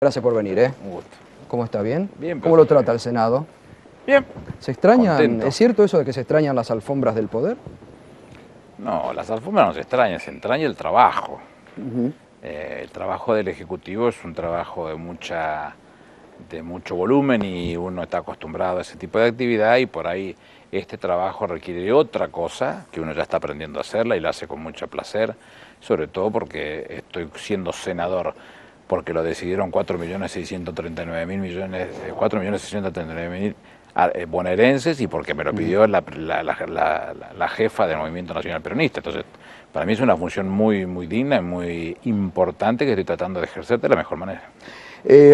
Gracias por venir, ¿eh? Un gusto. ¿Cómo está? ¿Bien? Bien. ¿Cómo lo trata el Senado? Bien. ¿Se extrañan? Contento. ¿Es cierto eso de que se extrañan las alfombras del poder? No, las alfombras no se extraña el trabajo. El trabajo del Ejecutivo es un trabajo de mucho volumen y uno está acostumbrado a ese tipo de actividad y por ahí este trabajo requiere otra cosa que uno ya está aprendiendo a hacerla y la hace con mucho placer, sobre todo porque estoy siendo senador, porque lo decidieron 4.639.000 bonaerenses y porque me lo pidió la jefa del Movimiento Nacional Peronista. Entonces, para mí es una función muy digna y muy importante que estoy tratando de ejercer de la mejor manera.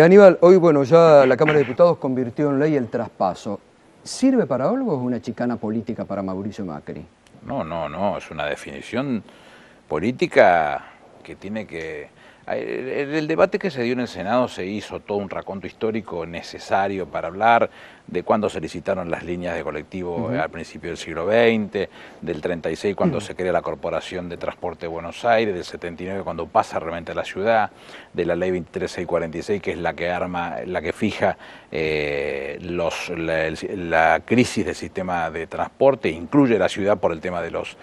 Aníbal, hoy ya la Cámara de Diputados convirtió en ley el traspaso. ¿Sirve para algo o es una chicana política para Mauricio Macri? No, es una definición política que tiene que... El debate que se dio en el Senado se hizo todo un raconto histórico necesario para hablar de cuándo se licitaron las líneas de colectivo al principio del siglo XX, del 36 cuando se crea la Corporación de Transporte de Buenos Aires, del 79 cuando pasa realmente a la ciudad, de la ley 23646 que es la que fija la crisis del sistema de transporte, incluye la ciudad por el tema de los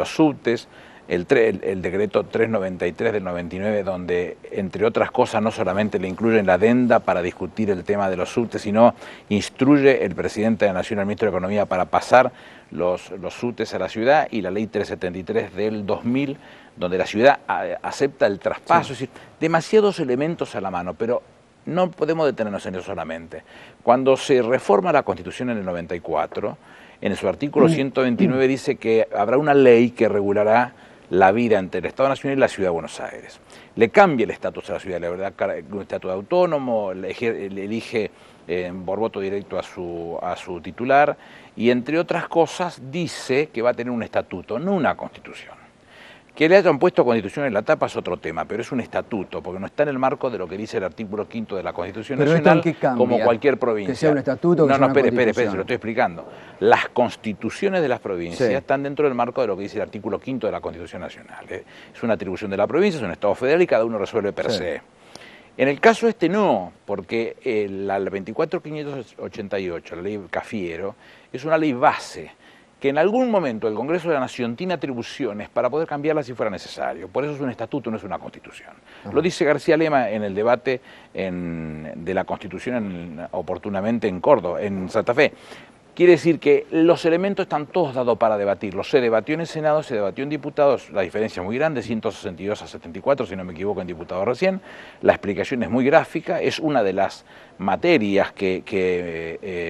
subtes. El decreto 393 del 99, donde, entre otras cosas, no solamente le incluyen la adenda para discutir el tema de los subtes, sino instruye el presidente de la Nación, al ministro de Economía, para pasar los subtes a la ciudad, y la ley 373 del 2000, donde la ciudad acepta el traspaso. Es decir, demasiados elementos a la mano, pero no podemos detenernos en eso solamente. Cuando se reforma la Constitución en el 94, en su artículo 129 dice que habrá una ley que regulará la vida entre el Estado Nacional y la Ciudad de Buenos Aires. Le cambia el estatus a la ciudad, le da un estatus autónomo, le elige por voto directo a su titular y, entre otras cosas, dice que va a tener un estatuto, no una constitución. Que le hayan puesto constitución en la tapa es otro tema, pero es un estatuto, porque no está en el marco de lo que dice el artículo 5 de la Constitución Nacional, como cualquier provincia. Que sea un estatuto, espere, se lo estoy explicando. Las constituciones de las provincias están dentro del marco de lo que dice el artículo 5 de la Constitución Nacional. Es una atribución de la provincia, es un Estado federal y cada uno resuelve per se. En el caso este no, porque la 24.588, la ley Cafiero, es una ley base, que en algún momento el Congreso de la Nación tiene atribuciones para poder cambiarla si fuera necesario. Por eso es un estatuto, no es una constitución. Lo dice García Lema en el debate de la Constitución oportunamente en Córdoba, en Santa Fe. Quiere decir que los elementos están todos dados para debatirlos. Se debatió en el Senado, se debatió en diputados, la diferencia es muy grande, 162 a 74, si no me equivoco, en diputados recién. La explicación es muy gráfica, es una de las materias que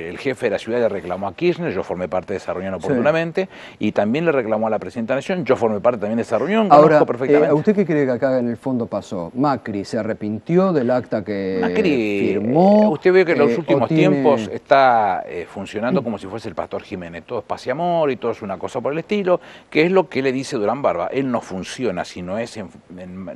el jefe de la ciudad le reclamó a Kirchner, yo formé parte de esa reunión oportunamente, y también le reclamó a la Presidenta de la Nación, yo formé parte también de esa reunión, conozco perfectamente. ¿A usted qué cree que acá en el fondo pasó? ¿Macri se arrepintió del acta que firmó? Usted ve que en los últimos tiempos está funcionando como si fuese el Pastor Jiménez, todo es paz y amor y todo es una cosa por el estilo, que es lo que le dice Durán Barba. Él no funciona si no es en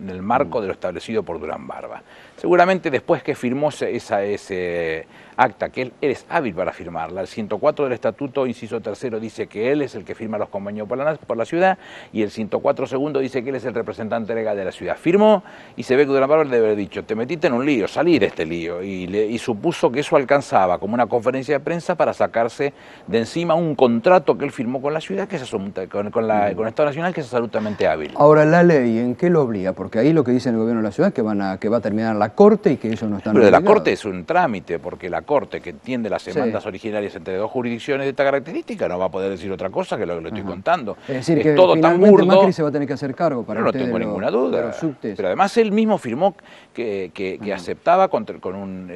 el marco de lo establecido por Durán Barba. Seguramente después que firmó ese acta, que él es hábil para firmarla, el 104 del Estatuto, inciso tercero, dice que él es el que firma los convenios por la ciudad, y el 104 segundo dice que él es el representante legal de la ciudad. Firmó y se ve que Durán Barba le debe haber dicho, te metiste en un lío, salí de este lío, y supuso que eso alcanzaba como una conferencia de prensa para sacarse de encima un contrato que él firmó con la ciudad, que es con el Estado Nacional, que es absolutamente hábil. Ahora, la ley, ¿en qué lo obliga? Porque ahí lo que dice el gobierno de la ciudad es que va a terminar la Corte y que ellos no están Pero de la obligados. Corte es un trámite, porque la Corte, que entiende las demandas originarias entre dos jurisdicciones de esta característica, no va a poder decir otra cosa que lo que le estoy contando. Es decir, que todo tan finalmente burdo. Macri se va a tener que hacer cargo para No tengo ninguna duda. Pero además él mismo firmó que aceptaba con un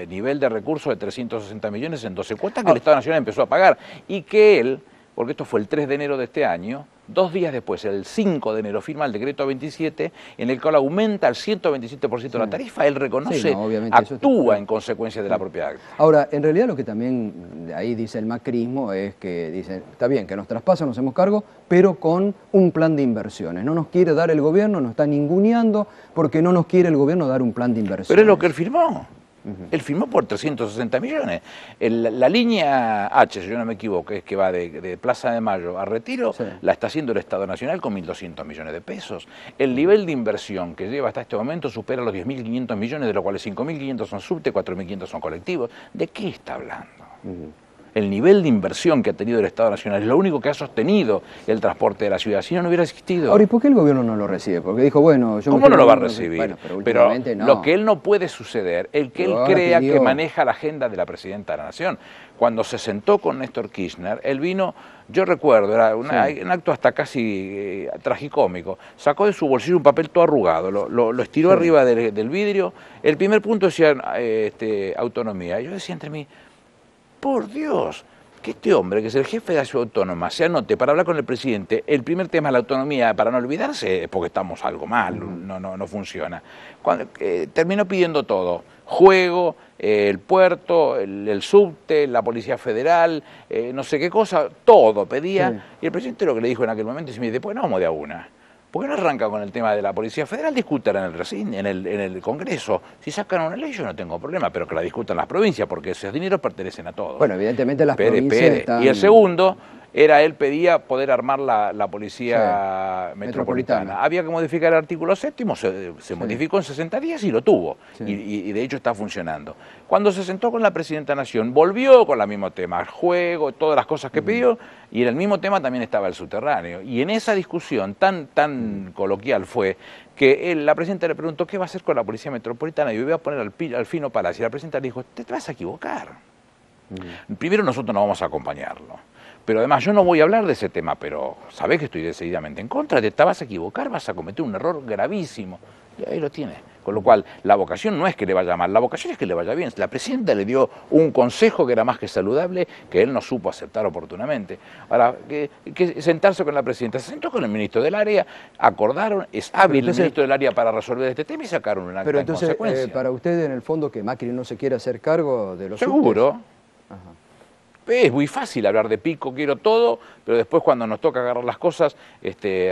nivel de recursos de 360 millones en 12 cuotas que el Estado Nacional empezó a pagar. Y que él, porque esto fue el 3 de enero de este año, 2 días después, el 5 de enero, firma el decreto 27, en el cual aumenta al 127% la tarifa. Él reconoce, actúa en consecuencia de la propia acta. Ahora, en realidad lo que también de ahí dice el macrismo es que dicen, está bien, que nos traspasan, nos hacemos cargo, pero con un plan de inversiones. No nos quiere dar el gobierno, nos está ninguneando porque no nos quiere el gobierno dar un plan de inversiones. Pero es lo que él firmó. Él firmó por 360 millones. La línea H, si yo no me equivoco, es que va de Plaza de Mayo a Retiro, Sí. la está haciendo el Estado Nacional con 1.200 millones de pesos. El nivel de inversión que lleva hasta este momento supera los 10.500 millones, de los cuales 5.500 son subte, 4.500 son colectivos. ¿De qué está hablando? El nivel de inversión que ha tenido el Estado Nacional es lo único que ha sostenido el transporte de la ciudad, si no, no hubiera existido. Ahora, ¿y por qué el gobierno no lo recibe? Porque dijo, bueno, yo... ¿Cómo no lo va a recibir? Bueno, pero pero últimamente no. lo que él no puede suceder, el que él Pero ahora crea pidió- que maneja la agenda de la Presidenta de la Nación. Cuando se sentó con Néstor Kirchner, él vino, yo recuerdo, era un acto hasta casi tragicómico, sacó de su bolsillo un papel todo arrugado, lo estiró arriba del vidrio, el primer punto decía autonomía, y yo decía entre mí, por Dios, que este hombre, que es el jefe de la ciudad autónoma, se anote para hablar con el presidente, el primer tema es la autonomía, para no olvidarse, porque estamos algo mal, no funciona. Terminó pidiendo todo, juego, el puerto, el subte, la Policía Federal, no sé qué cosa, todo pedía, Sí. y el presidente lo que le dijo en aquel momento es, después no vamos de a una. ¿Por qué no arranca con el tema de la Policía Federal? Discutan en el Congreso. Si sacan una ley yo no tengo problema, pero que la discutan las provincias, porque esos dineros pertenecen a todos. Bueno, evidentemente las Pere, provincias Pere. están... Y el segundo era, él pedía poder armar la Policía Sí, Metropolitana. metropolitana. Había que modificar el artículo 7º, se modificó en 60 días y lo tuvo. Sí. Y de hecho está funcionando. Cuando se sentó con la Presidenta de la Nación, volvió con el mismo tema, juego, todas las cosas que pidió, y en el mismo tema también estaba el subterráneo. Y en esa discusión tan coloquial fue que la Presidenta le preguntó qué va a hacer con la Policía Metropolitana, y yo iba a poner al Fino Palacio. Y la Presidenta le dijo, te vas a equivocar. Primero, nosotros no vamos a acompañarlo. Pero además yo no voy a hablar de ese tema, pero sabés que estoy decididamente en contra, te vas a equivocar, vas a cometer un error gravísimo. Y ahí lo tiene. Con lo cual, la vocación no es que le vaya mal, la vocación es que le vaya bien. La Presidenta le dio un consejo que era más que saludable, que él no supo aceptar oportunamente. Ahora, que sentarse con la Presidenta, se sentó con el Ministro del Área, acordaron, es hábil el Ministro del Área para resolver este tema y sacaron un acta Pero en entonces, consecuencia. para usted, en el fondo, que Macri no se quiere hacer cargo de los Seguro. subtes. Ajá. Es muy fácil hablar de pico, quiero todo, pero después cuando nos toca agarrar las cosas,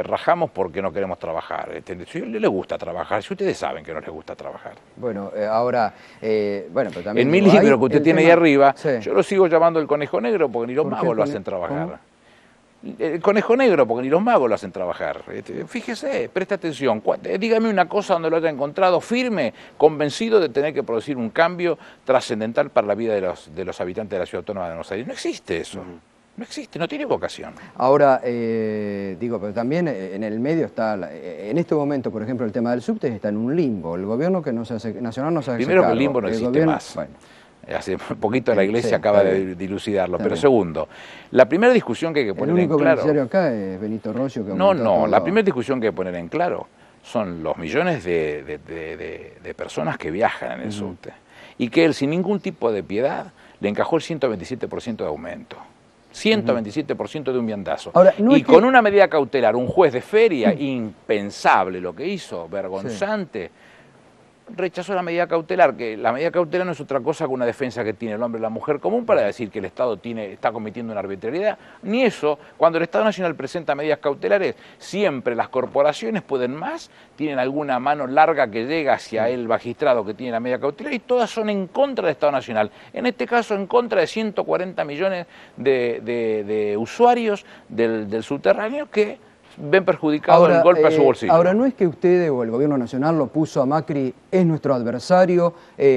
rajamos porque no queremos trabajar. Si a él le gusta trabajar, si ustedes saben que no les gusta trabajar. Bueno, ahora, bueno, pero también... En mi digo, libro hay que usted el tiene ahí tema- arriba, Sí. yo lo sigo llamando el conejo negro porque ni los ¿Por qué magos el lo cone- hacen trabajar. cómo? El conejo negro porque ni los magos lo hacen trabajar. Fíjese, preste atención, dígame una cosa donde lo haya encontrado firme, convencido de tener que producir un cambio trascendental para la vida de los habitantes de la ciudad autónoma de Buenos Aires. No existe eso. No existe, no tiene vocación. Ahora, digo, pero también en el medio está, en este momento, por ejemplo, el tema del subte está en un limbo. El gobierno que no se hace, nacional no se hace Primero que el cargo. limbo no existe gobierno- más. Bueno, Hace poquito la Iglesia Sí, acaba está de bien. dilucidarlo. Está Pero bien. segundo, la primera discusión que hay que el poner único en claro... beneficiario acá es Benito Rocio. Que No, aumentó todo. la primera discusión que hay que poner en claro son los millones de personas que viajan en el subte. Y que él, sin ningún tipo de piedad, le encajó el 127% de aumento. 127% de un viandazo. Ahora, no y es con que- una medida cautelar, un juez de feria, impensable lo que hizo, vergonzante, rechazó la medida cautelar, que la medida cautelar no es otra cosa que una defensa que tiene el hombre y la mujer común para decir que el Estado está cometiendo una arbitrariedad. Ni eso, cuando el Estado Nacional presenta medidas cautelares, siempre las corporaciones pueden más, tienen alguna mano larga que llega hacia el magistrado que tiene la medida cautelar y todas son en contra del Estado Nacional. En este caso, en contra de 140 millones de usuarios del subterráneo que ven perjudicado el golpe a su bolsillo. Ahora, no es que ustedes o el gobierno nacional lo puso a Macri, es nuestro adversario,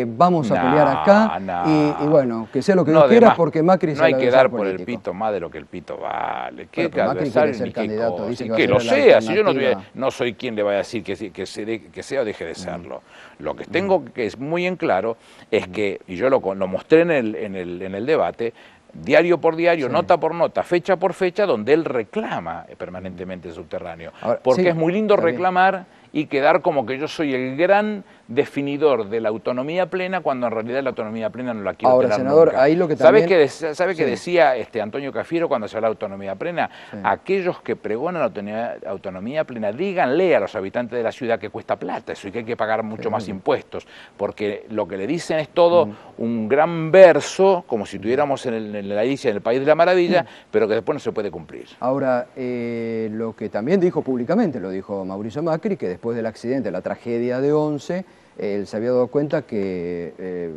vamos a pelear acá, y bueno, que sea lo que Dios quiera, además, porque Macri es no hay el que adversario dar por el político. pito más de lo que el pito vale. ¿Qué Bueno, pero Macri adversario quiere ser ni qué candidato, cosa? dice Y que va a que ser lo la sea, si yo alternativa. no soy quien le va a decir que sea o deje de serlo. Lo que tengo que es muy en claro es que, y yo lo mostré en el debate, diario por diario, Sí. nota por nota, fecha por fecha, donde él reclama permanentemente el subterráneo. Ahora, Porque sí, es muy lindo está bien. reclamar y quedar como que yo soy el gran definidor de la autonomía plena, cuando en realidad la autonomía plena no la quiero Ahora, tener senador, nunca. ahí lo que ¿Sabe también... qué Sí. decía Antonio Cafiero cuando se habla de autonomía plena? Sí. Aquellos que pregonan autonomía plena, díganle a los habitantes de la ciudad que cuesta plata eso y que hay que pagar mucho más impuestos, porque lo que le dicen es todo un gran verso, como si tuviéramos en la Alicia, en el País de la Maravilla, pero que después no se puede cumplir. Ahora, lo que también dijo públicamente, lo dijo Mauricio Macri, que después del accidente, la tragedia de Once, él se había dado cuenta que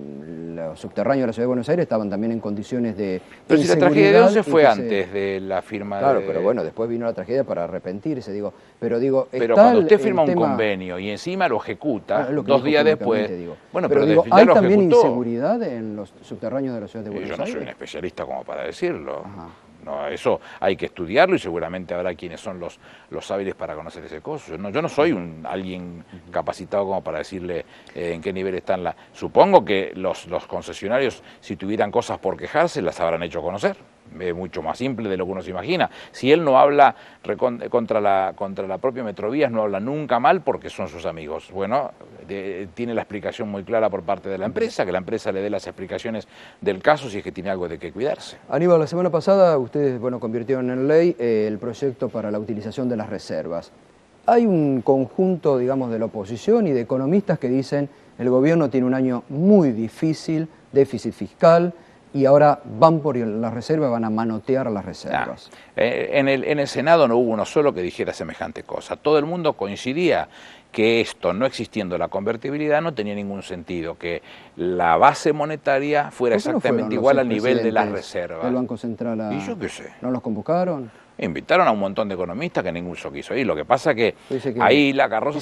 los subterráneos de la Ciudad de Buenos Aires estaban también en condiciones de Pero si la tragedia de 11 fue que antes de la firma claro, de... pero bueno, después vino la tragedia para arrepentirse, digo. Pero digo, Pero está cuando usted firma un tema... convenio y encima lo ejecuta, lo que 2 dijo días después... públicamente, digo. Bueno, pero digo, ya ¿hay lo también ejecutó. inseguridad en los subterráneos de la Ciudad de Buenos Yo no Aires? soy un especialista como para decirlo. Ajá. No, eso hay que estudiarlo y seguramente habrá quienes son los hábiles para conocer ese coso. Yo no soy alguien capacitado como para decirle en qué nivel están la... Supongo que los concesionarios, si tuvieran cosas por quejarse, las habrán hecho conocer. Es mucho más simple de lo que uno se imagina. Si él no habla contra la propia Metrovías, no habla nunca mal porque son sus amigos. Bueno, tiene la explicación muy clara por parte de la empresa, que la empresa le dé las explicaciones del caso si es que tiene algo de qué cuidarse. Aníbal, la semana pasada ustedes convirtieron en ley el proyecto para la utilización de las reservas. Hay un conjunto, digamos, de la oposición y de economistas que dicen el gobierno tiene un año muy difícil, déficit fiscal, y ahora van por las reservas, van a manotear las reservas. En el Senado no hubo uno solo que dijera semejante cosa. Todo el mundo coincidía que esto, no existiendo la convertibilidad, no tenía ningún sentido, que la base monetaria fuera exactamente igual al nivel de las reservas. ¿El Banco Central ¿Y yo qué sé? no los convocaron? Invitaron a un montón de economistas que ninguno quiso ir. Lo que pasa que ahí la carroza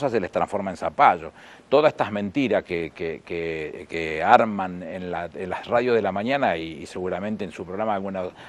se les transforma en zapallo. Todas estas mentiras que arman en las radios de la mañana y seguramente en su programa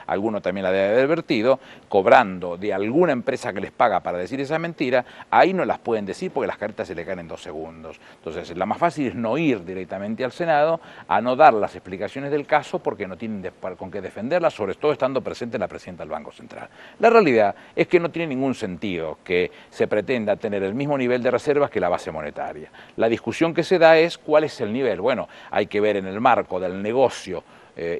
alguno también la debe haber vertido, cobrando de alguna empresa que les paga para decir esa mentira, ahí no las pueden decir porque las caretas se le caen en 2 segundos. Entonces, la más fácil es no ir directamente al Senado a no dar las explicaciones del caso porque no tienen con qué defenderlas, sobre todo estando presente la presidenta del Banco Central. La realidad es que no tiene ningún sentido que se pretenda tener el mismo nivel de reservas que la base monetaria. La discusión que se da es cuál es el nivel. Bueno, hay que ver en el marco del negocio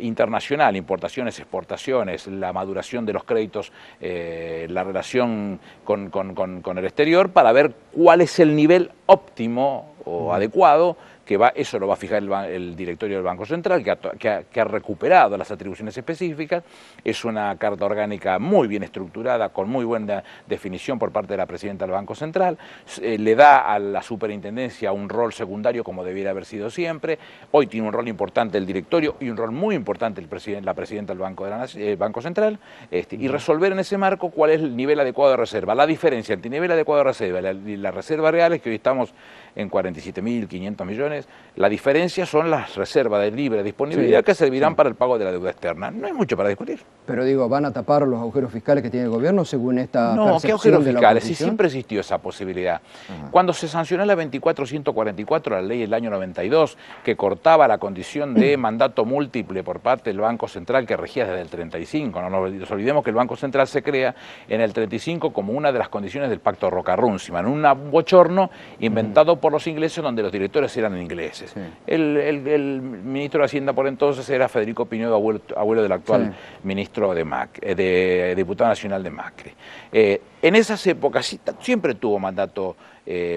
internacional, importaciones, exportaciones, la maduración de los créditos, la relación con el exterior, para ver cuál es el nivel óptimo o adecuado que eso lo va a fijar el directorio del Banco Central, que ha recuperado las atribuciones específicas. Es una carta orgánica muy bien estructurada, con muy buena definición por parte de la presidenta del Banco Central. Le da a la superintendencia un rol secundario como debiera haber sido siempre. Hoy tiene un rol importante el directorio y un rol muy importante la presidenta del Banco Central, y resolver en ese marco cuál es el nivel adecuado de reserva. La diferencia entre el nivel adecuado de reserva y la reserva real es que hoy estamos en 47.500 millones. La diferencia son las reservas de libre disponibilidad que servirán para el pago de la deuda externa. No hay mucho para discutir. Pero digo, ¿van a tapar los agujeros fiscales que tiene el gobierno según esta percepción de la oposición? No, ¿qué agujeros fiscales? Si siempre existió esa posibilidad. Cuando se sancionó la 24144, la ley del año 92, que cortaba la condición de mandato múltiple por parte del Banco Central que regía desde el 35. No nos olvidemos que el Banco Central se crea en el 35 como una de las condiciones del Pacto Roca-Runciman, un bochorno inventado por los ingleses donde los directores eran ingleses. Sí. El ministro de Hacienda por entonces era Federico Pinedo, abuelo del actual ministro de diputado nacional de Macri. En esas épocas siempre tuvo mandato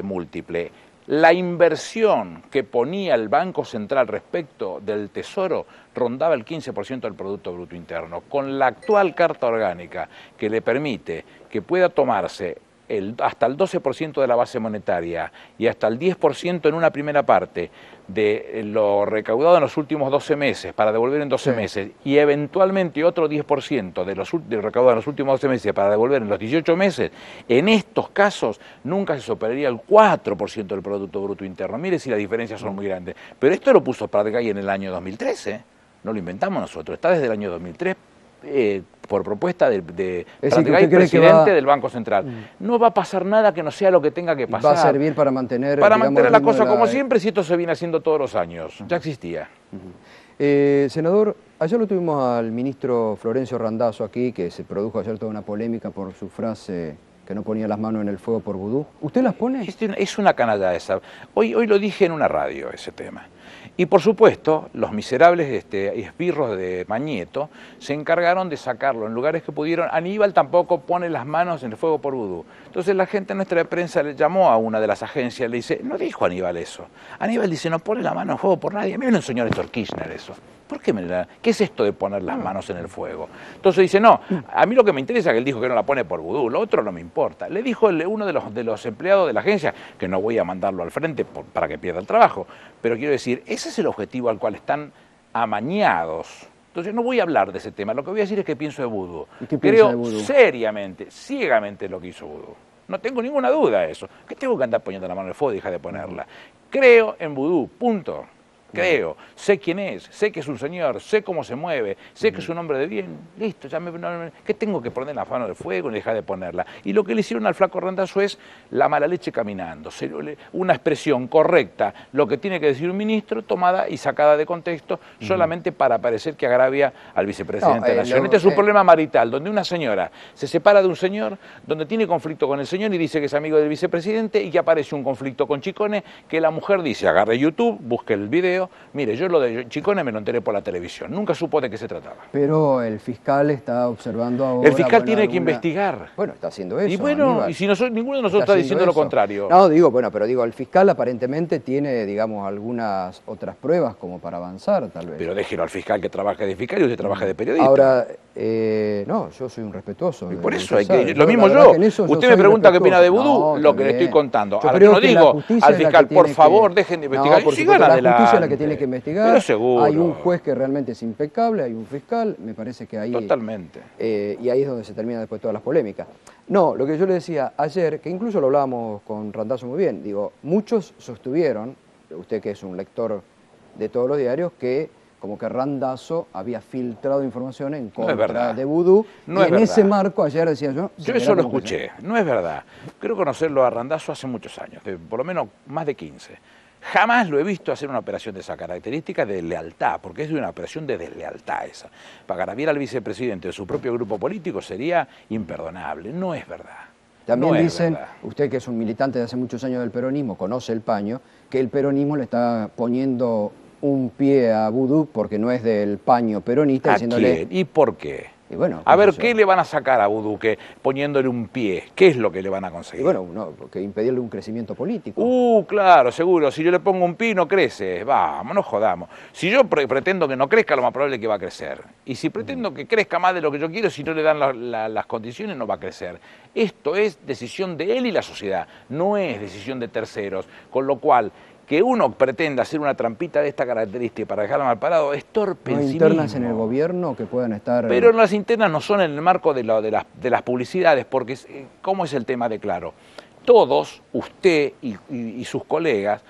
múltiple. La inversión que ponía el Banco Central respecto del Tesoro rondaba el 15% del Producto Bruto Interno. Con la actual Carta Orgánica, que le permite que pueda tomarse hasta el 12% de la base monetaria y hasta el 10% en una primera parte de lo recaudado en los últimos 12 meses para devolver en 12 meses y eventualmente otro 10% de lo recaudado en los últimos 12 meses para devolver en los 18 meses, en estos casos nunca se superaría el 4% del Producto Bruto Interno. Mire si las diferencias son muy grandes. Pero esto lo puso Pratgay en el año 2013, no lo inventamos nosotros, está desde el año 2003. Por propuesta de Pratgay, presidente del Banco Central. No va a pasar nada que no sea lo que tenga que pasar. Va a servir para mantener... la cosa como siempre, si esto se viene haciendo todos los años. Ya existía. Senador, ayer lo tuvimos al ministro Florencio Randazzo aquí, que se produjo ayer toda una polémica por su frase que no ponía las manos en el fuego por vudú. ¿Usted las pone? Es una canalla esa. Hoy lo dije en una radio, ese tema. Y por supuesto, los miserables esbirros de Mañeto se encargaron de sacarlo en lugares que pudieron. Aníbal tampoco pone las manos en el fuego por vudú. Entonces la gente nuestra de prensa le llamó a una de las agencias, le dice, no dijo Aníbal eso. Aníbal dice, no pone la mano en fuego por nadie. A mí me lo enseñó Néstor Kirchner eso. ¿Por qué qué es esto de poner las manos en el fuego? Entonces dice, no, a mí lo que me interesa es que él dijo que no la pone por vudú, lo otro no me importa. Le dijo uno de los empleados de la agencia, que no voy a mandarlo al frente para que pierda el trabajo, pero quiero decir, ese es el objetivo al cual están amañados. Entonces no voy a hablar de ese tema, lo que voy a decir es que pienso de vudú. Creo seriamente, ciegamente lo que hizo vudú. No tengo ninguna duda de eso. ¿Qué tengo que andar poniendo la mano en el fuego y dejar de ponerla? Creo en vudú, punto. Creo, sé quién es, sé que es un señor, sé cómo se mueve, sé que es un hombre de bien, listo, ya ¿qué tengo que poner la mano del fuego y dejar de ponerla? Y lo que le hicieron al flaco Randazzo es la mala leche caminando, una expresión correcta, lo que tiene que decir un ministro, tomada y sacada de contexto, solamente para parecer que agravia al vicepresidente de la Nación. Este es un problema marital, donde una señora se separa de un señor, donde tiene conflicto con el señor y dice que es amigo del vicepresidente y que aparece un conflicto con Chicone, que la mujer dice, agarre YouTube, busque el video. Mire, yo lo de Chicone me lo enteré por la televisión, nunca supo de qué se trataba. Pero el fiscal está observando ahora... El fiscal tiene que investigar. Bueno, está haciendo eso. Y bueno, Aníbal. Y si ninguno de nosotros está diciendo lo contrario. No, digo, bueno, pero digo, el fiscal aparentemente tiene, digamos, algunas otras pruebas como para avanzar, tal vez. Pero déjelo al fiscal que trabaje de fiscal y usted trabaje de periodista. Ahora, no, yo soy un respetuoso. Y por eso, lo mismo yo. Usted me pregunta qué opina de vudú, lo que le estoy contando. Ahora, yo no digo al fiscal, por favor, dejen de investigar. No, sigan adelante. La justicia es la que tiene que investigar. Pero seguro. Hay un juez que realmente es impecable, hay un fiscal, me parece que ahí... Totalmente. Y ahí es donde se terminan después todas las polémicas. No, lo que yo le decía ayer, que incluso lo hablábamos con Randazzo muy bien, digo, muchos sostuvieron, usted que es un lector de todos los diarios, que como que Randazzo había filtrado información en contra de vudú. No y en ese marco ayer decía yo... Yo eso lo escuché, no es verdad. Creo conocerlo a Randazzo hace muchos años, por lo menos más de 15. Jamás lo he visto hacer una operación de esa característica de lealtad, porque es de una operación de deslealtad esa. Para agraviar al vicepresidente de su propio grupo político sería imperdonable, no es verdad. También dicen, usted que es un militante de hace muchos años del peronismo, conoce el paño, que el peronismo le está poniendo un pie a vudú porque no es del paño peronista. ¿A diciéndole, quién? ¿Y por qué? Y bueno, a ver, ¿qué le van a sacar a vudú poniéndole un pie? ¿Qué es lo que le van a conseguir? Y bueno, no, porque impedirle un crecimiento político. Claro, seguro. Si yo le pongo un pie, no crece. Vamos, no jodamos. Si yo pretendo que no crezca, lo más probable es que va a crecer. Y si pretendo que crezca más de lo que yo quiero, si no le dan las condiciones, no va a crecer. Esto es decisión de él y la sociedad, no es decisión de terceros. Con lo cual, que uno pretenda hacer una trampita de esta característica para dejarla mal parado es torpe. ¿No hay internas en el gobierno que puedan estar...? Pero las internas no son en el marco de las publicidades, porque ¿cómo es el tema de Claro? Todos, usted y sus colegas,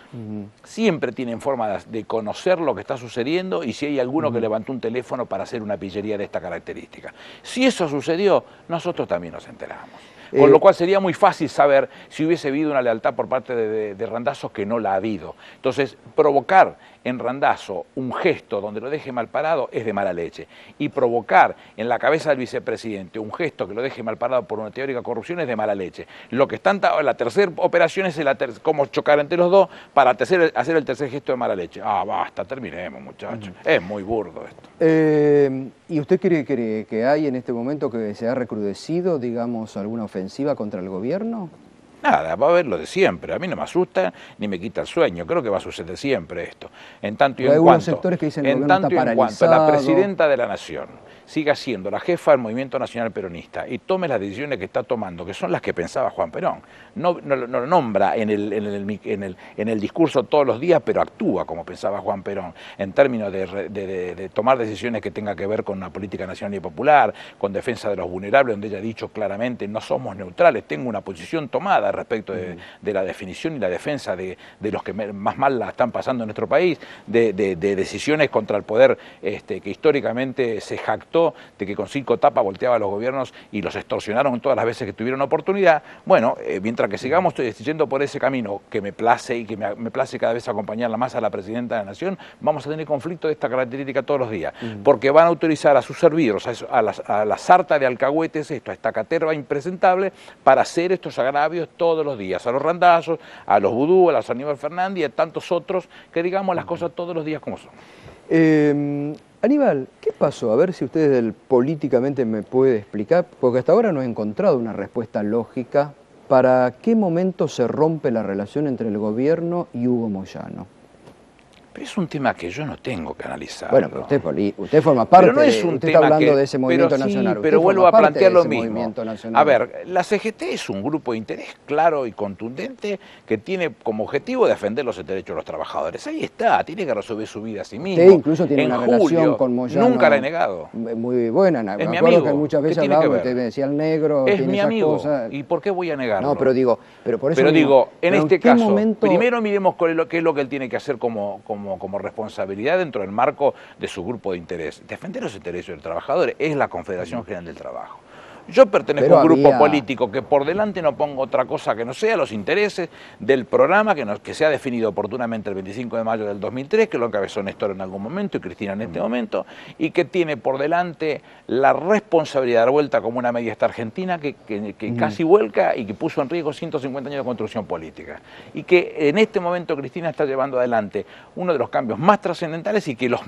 siempre tienen forma de conocer lo que está sucediendo y si hay alguno que levantó un teléfono para hacer una pillería de esta característica. Si eso sucedió, nosotros también nos enteramos. Con lo cual sería muy fácil saber si hubiese habido una lealtad por parte de Randazzo, que no la ha habido. Entonces, provocar en Randazzo un gesto donde lo deje mal parado es de mala leche. Y provocar en la cabeza del vicepresidente un gesto que lo deje mal parado por una teórica corrupción es de mala leche. Lo que están, la tercera operación es cómo chocar entre los dos para hacer el tercer gesto de mala leche. Basta, terminemos, muchachos. Es muy burdo esto. ¿Y usted cree que hay en este momento que se ha recrudecido, digamos, alguna ofensiva contra el gobierno? Nada, va a haber lo de siempre. A mí no me asusta ni me quita el sueño. Creo que va a suceder siempre esto. En tanto y en cuanto, sectores que dicen en tanto y en cuanto la presidenta de la Nación siga siendo la jefa del Movimiento Nacional Peronista y tome las decisiones que está tomando, que son las que pensaba Juan Perón. No lo nombra en el discurso todos los días, pero actúa como pensaba Juan Perón, en términos de tomar decisiones que tengan que ver con una política nacional y popular, con defensa de los vulnerables, donde ella ha dicho claramente, no somos neutrales, tengo una posición tomada respecto de la definición y la defensa de los que más mal la están pasando en nuestro país, de decisiones contra el poder que históricamente se jactó jactó de que con 5 tapas volteaba a los gobiernos y los extorsionaron todas las veces que tuvieron oportunidad. Bueno, mientras que sigamos yendo por ese camino que me place y que me place cada vez acompañarla más a la Presidenta de la Nación, vamos a tener conflictos de esta característica todos los días, porque van a autorizar a sus servidores, a la sarta de alcahuetes, a esta caterva impresentable, para hacer estos agravios todos los días, a los Randazos, a los Vudú, a los Aníbal Fernández y a tantos otros que digamos las cosas todos los días como son. Aníbal, ¿qué pasó? A ver si usted políticamente me puede explicar, porque hasta ahora no he encontrado una respuesta lógica para qué momento se rompe la relación entre el gobierno y Hugo Moyano. Es un tema que yo no tengo que analizar. Bueno, pero usted forma parte, pero no es un usted tema está hablando que, de ese movimiento nacional. Sí, pero vuelvo a plantear lo mismo. Nacional. A ver, la CGT es un grupo de interés claro y contundente que tiene como objetivo defender los derechos de los trabajadores. Ahí está, tiene que resolver su vida a sí mismo. Usted incluso tiene una relación con Moyano. Nunca la he negado. Muy buena. Es mi acuerdo amigo. que muchas veces hablaba, usted me decía el negro, es tiene mi esas amigo. Cosas. ¿Y por qué voy a negarlo? No, pero digo, por eso en este caso, momento... primero miremos qué es lo que él tiene que hacer como responsabilidad dentro del marco de su grupo de interés. Defender los intereses del trabajador es la Confederación General del Trabajo. Yo pertenezco a un grupo político que por delante no pongo otra cosa que no sea los intereses del programa que se ha definido oportunamente el 25 de mayo del 2003, que lo encabezó Néstor en algún momento y Cristina en este momento, y que tiene por delante la responsabilidad de dar vuelta como una media esta Argentina que casi vuelca y que puso en riesgo 150 años de construcción política. Y que en este momento Cristina está llevando adelante uno de los cambios más trascendentales y que los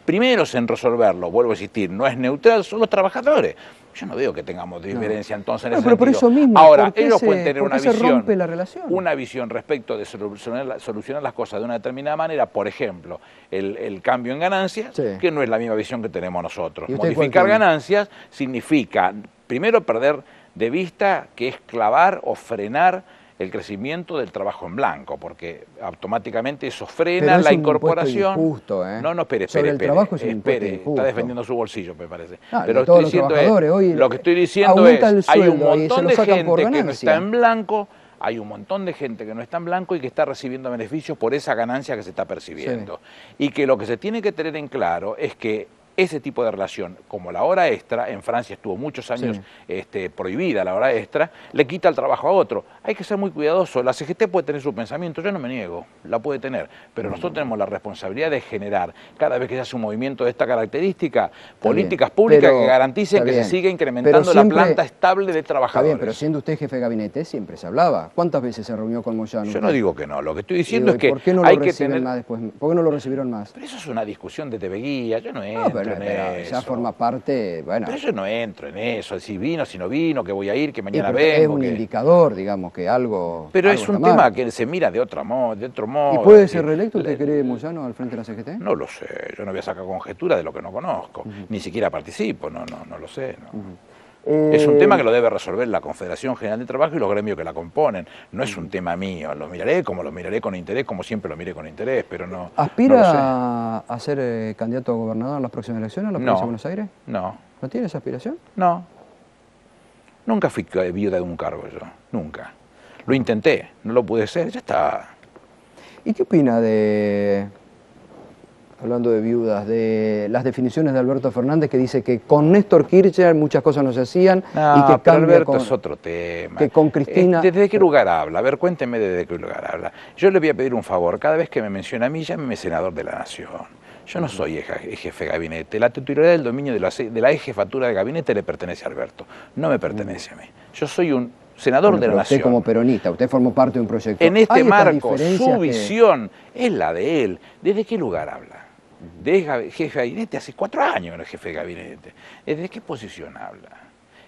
primeros en resolverlo, vuelvo a insistir, no es neutral, son los trabajadores. Yo no veo que tengamos diferencia entonces en ese pero sentido. por eso mismo, ahora, ellos pueden tener una visión respecto de solucionar las cosas de una determinada manera, por ejemplo, el cambio en ganancias, que no es la misma visión que tenemos nosotros. Modificar ganancias significa, primero, perder de vista que es clavar o frenar el crecimiento del trabajo en blanco, porque automáticamente eso frena la incorporación. Injusto, No, espere. Está defendiendo su bolsillo, me parece. Pero lo que estoy diciendo es, hay un montón de gente que no está en blanco, hay un montón de gente que no está en blanco y que está recibiendo beneficios por esa ganancia que se está percibiendo. Sí. Y que lo que se tiene que tener en claro es que ese tipo de relación, como la hora extra, en Francia estuvo muchos años prohibida la hora extra, le quita el trabajo a otro. Hay que ser muy cuidadoso. La CGT puede tener su pensamiento, yo no me niego, la puede tener, pero nosotros tenemos la responsabilidad de generar, cada vez que se hace un movimiento de esta característica, políticas públicas que garanticen que se siga incrementando la planta estable de trabajadores. Está bien, pero siendo usted jefe de gabinete, siempre se hablaba. ¿Cuántas veces se reunió con Moyano? Yo no digo que no, lo que estoy diciendo es que ¿por qué no lo reciben más después? ¿Por qué no lo recibieron más? Pero eso es una discusión de tebeguía, yo no entro. Pero ya forma parte, bueno. Pero yo no entro en eso, si vino, si no vino, que voy a ir, que mañana vengo. Es un que... indicador, digamos, que algo. Pero algo es un tema que se mira de otro modo. ¿Y puede ser reelecto? ¿Usted cree Moyano al frente de la CGT? No lo sé, yo no voy a sacar conjetura de lo que no conozco, ni siquiera participo, no lo sé. Es un tema que lo debe resolver la Confederación General de Trabajo y los gremios que la componen. No es un tema mío, lo miraré con interés, como siempre lo miré con interés, pero no. ¿Aspira a ser candidato a gobernador en las próximas elecciones, en la provincia de Buenos Aires? No. ¿No tiene esa aspiración? No. Nunca fui viuda de un cargo yo, nunca. Lo intenté, no lo pude ser, ya está. ¿Y qué opina hablando de viudas, de las definiciones de Alberto Fernández, que dice que con Néstor Kirchner muchas cosas no se hacían y que pero Alberto es otro tema. Que con Cristina... ¿Desde qué lugar habla? A ver, cuénteme desde qué lugar habla. Yo le voy a pedir un favor, cada vez que me menciona a mí, llámeme senador de la Nación. Yo no soy jefe de gabinete. La titularidad del dominio de la jefatura de gabinete le pertenece a Alberto, no me pertenece a mí. Yo soy un senador de la Nación. Usted como peronista, usted formó parte de un proyecto. En este marco, su visión es la de él. ¿Desde qué lugar habla? De jefe de gabinete, hace 4 años era jefe de gabinete. ¿Desde qué posición habla?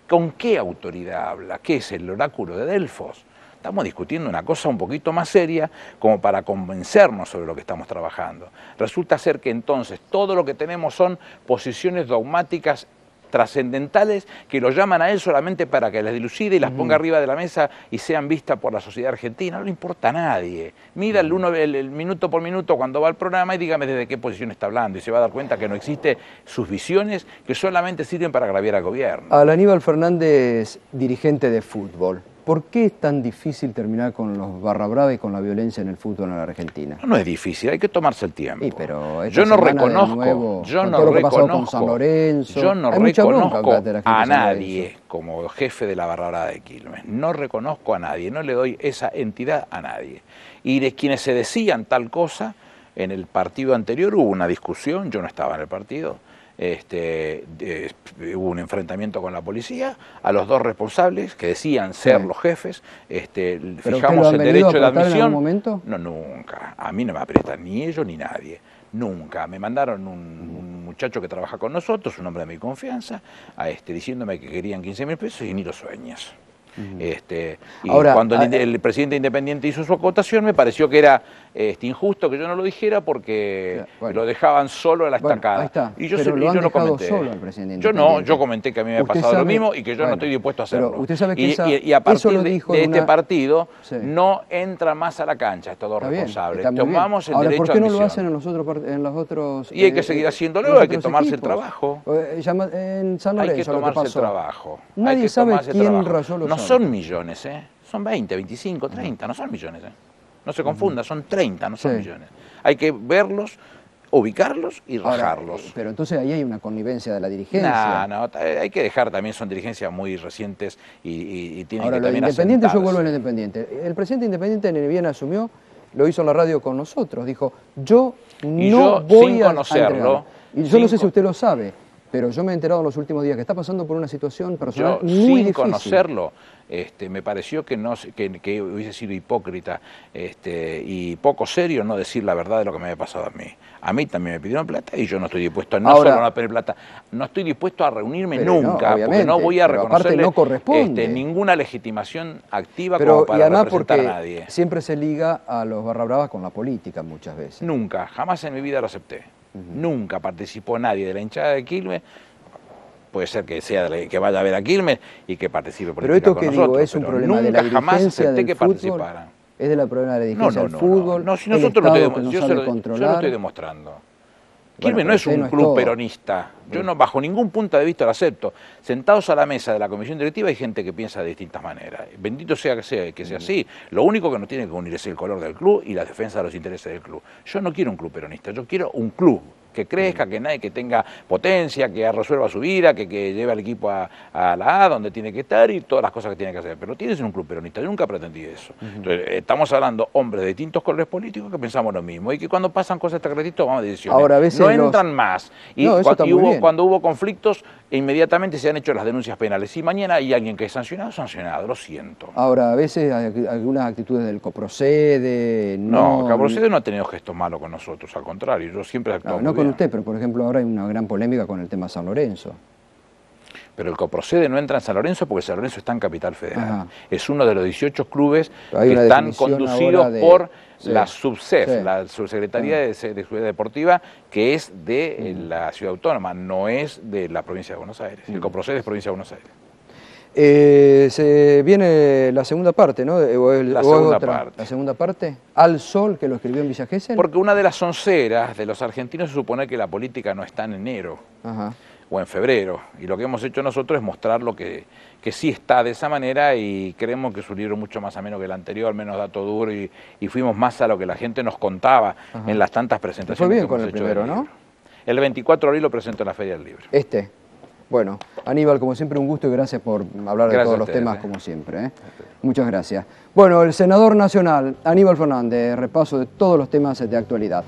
¿Con qué autoridad habla? ¿Qué es el oráculo de Delfos? Estamos discutiendo una cosa un poquito más seria como para convencernos sobre lo que estamos trabajando. Resulta ser que entonces todo lo que tenemos son posiciones dogmáticas trascendentales que lo llaman a él solamente para que las dilucide y las ponga arriba de la mesa y sean vistas por la sociedad argentina. No le importa a nadie. Mida el minuto por minuto cuando va al programa y dígame desde qué posición está hablando y se va a dar cuenta que no existen sus visiones que solamente sirven para agraviar al gobierno. Al Aníbal Fernández, dirigente de fútbol, ¿Por qué es tan difícil terminar con los barra brava y con la violencia en el fútbol en la Argentina? No es difícil, hay que tomarse el tiempo. Pero yo no reconozco, yo no reconozco a nadie como jefe de la barra brava de Quilmes. No reconozco a nadie, no le doy esa entidad a nadie. Y de quienes se decían tal cosa, en el partido anterior hubo una discusión, yo no estaba en el partido, hubo un enfrentamiento con la policía, a los dos responsables que decían ser los jefes, fijamos el derecho de admisión. ¿En algún momento? No, nunca. A mí no me apretan ni ellos ni nadie. Nunca. Me mandaron un muchacho que trabaja con nosotros, un hombre de mi confianza, diciéndome que querían 15.000 pesos y ni lo sueñas. Y ahora, cuando el presidente independiente hizo su acotación, me pareció que era injusto que yo no lo dijera porque lo dejaban solo a la estacada. Ahí está. Y yo, pero yo lo comenté. Solo al presidente yo no, yo comenté que a mí me ha pasado lo mismo y que yo no estoy dispuesto a hacerlo. Pero usted sabe que y a partir de este partido no entra más a la cancha estos dos responsables. Tomamos el derecho a admisión. ¿Por qué no lo hacen en los otros? Y hay que seguir haciéndolo, hay que tomarse el trabajo. En San Lorenzo, hay que tomarse el trabajo. Nadie sabe quién rayó los No son millones, son 20, 25, 30, no son millones. No se confunda, son 30, no son millones. Hay que verlos, ubicarlos y rajarlos. Pero entonces ahí hay una connivencia de la dirigencia. No, hay que dejar también, son dirigencias muy recientes y tienen que también Independiente, yo vuelvo al Independiente. El presidente Independiente ni bien asumió, lo hizo en la radio con nosotros, dijo, yo no voy a conocerlo. Y yo no sé si usted lo sabe, pero yo me he enterado en los últimos días que está pasando por una situación personal muy difícil. Sin conocerlo, me pareció que hubiese sido hipócrita y poco serio no decir la verdad de lo que me había pasado a mí. A mí también me pidieron plata y yo no estoy dispuesto, solo a pedir plata, no estoy dispuesto a reunirme nunca, porque no voy a reconocerle ninguna legitimación activa como para representar a nadie. Siempre se liga a los barra bravas con la política muchas veces. Nunca, jamás en mi vida lo acepté. Nunca participó nadie de la hinchada de Quilmes, puede ser que vaya a ver a Quilmes y que participe políticamente con nosotros. Pero esto que digo es un problema de la dirigencia del fútbol, es de la problema de la dirigencia del fútbol. No, si nosotros yo lo estoy demostrando. Quilmes no es un club peronista, yo no bajo ningún punto de vista lo acepto. Sentados a la mesa de la comisión directiva hay gente que piensa de distintas maneras. Bendito sea que sea así. Lo único que nos tiene que unir es el color del club y la defensa de los intereses del club. Yo no quiero un club peronista, yo quiero un club que crezca, que tenga potencia, que resuelva su vida, que lleve al equipo a la A, donde tiene que estar y todas las cosas que tiene que hacer. Pero tiene que ser un club peronista, yo nunca pretendí eso. Entonces, estamos hablando hombres de distintos colores políticos que pensamos lo mismo y que cuando pasan cosas extracreditos vamos a decisiones. Ahora, a veces no entran más. Y cuando hubo conflictos, inmediatamente se han hecho las denuncias penales. Y mañana hay alguien que es sancionado, lo siento. Ahora, a veces hay algunas actitudes del Coprocede. No, Coprocede no ha tenido gestos malos con nosotros, al contrario, yo siempre he actuado muy bien. Con usted, pero por ejemplo ahora hay una gran polémica con el tema San Lorenzo. Pero el Coprocede no entra en San Lorenzo porque San Lorenzo está en Capital Federal. Es uno de los 18 clubes que están conducidos por la SUBSEF, la Subsecretaría de Seguridad Deportiva, que es de la Ciudad Autónoma, no es de la provincia de Buenos Aires. El Coprocede es provincia de Buenos Aires. Se viene la segunda parte, ¿no? La segunda parte. Al Sol, que lo escribió en Villa Gesell. Porque una de las onceras de los argentinos se supone que la política no está en enero o en febrero. Y lo que hemos hecho nosotros es mostrar lo que sí está de esa manera y creemos que es un libro mucho más ameno que el anterior, menos dato duro y fuimos más a lo que la gente nos contaba en las tantas presentaciones. Fue bien con el primero, ¿no? El 24 de abril lo presento en la Feria del Libro. Bueno, Aníbal, como siempre, un gusto y gracias por hablar de todos los temas, como siempre. Muchas gracias. Bueno, el senador nacional, Aníbal Fernández, repaso de todos los temas de actualidad.